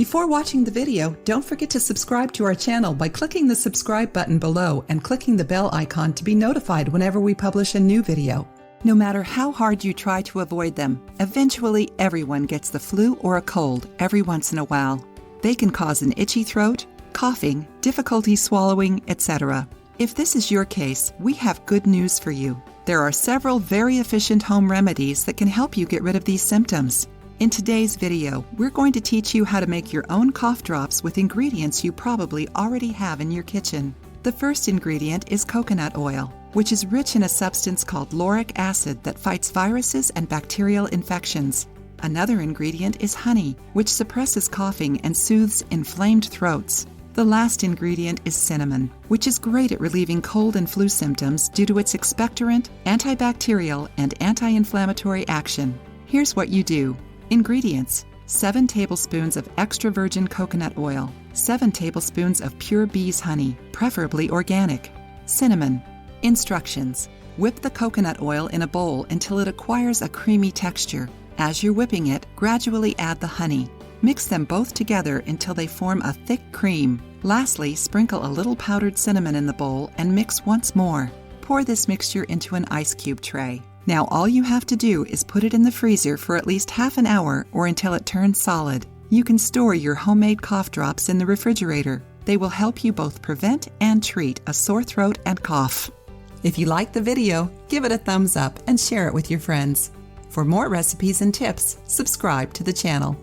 Before watching the video, don't forget to subscribe to our channel by clicking the subscribe button below and clicking the bell icon to be notified whenever we publish a new video. No matter how hard you try to avoid them, eventually everyone gets the flu or a cold every once in a while. They can cause an itchy throat, coughing, difficulty swallowing, etc. If this is your case, we have good news for you. There are several very efficient home remedies that can help you get rid of these symptoms. In today's video, we're going to teach you how to make your own cough drops with ingredients you probably already have in your kitchen. The first ingredient is coconut oil, which is rich in a substance called lauric acid that fights viruses and bacterial infections. Another ingredient is honey, which suppresses coughing and soothes inflamed throats. The last ingredient is cinnamon, which is great at relieving cold and flu symptoms due to its expectorant, antibacterial, and anti-inflammatory action. Here's what you do. Ingredients: 7 tablespoons of extra virgin coconut oil, 7 tablespoons of pure bees honey, preferably organic, cinnamon. Instructions: whip the coconut oil in a bowl until it acquires a creamy texture. As you're whipping it, gradually add the honey. Mix them both together until they form a thick cream. Lastly, sprinkle a little powdered cinnamon in the bowl and mix once more. Pour this mixture into an ice cube tray. Now all you have to do is put it in the freezer for at least half an hour or until it turns solid. You can store your homemade cough drops in the refrigerator. They will help you both prevent and treat a sore throat and cough. If you liked the video, give it a thumbs up and share it with your friends. For more recipes and tips, subscribe to the channel.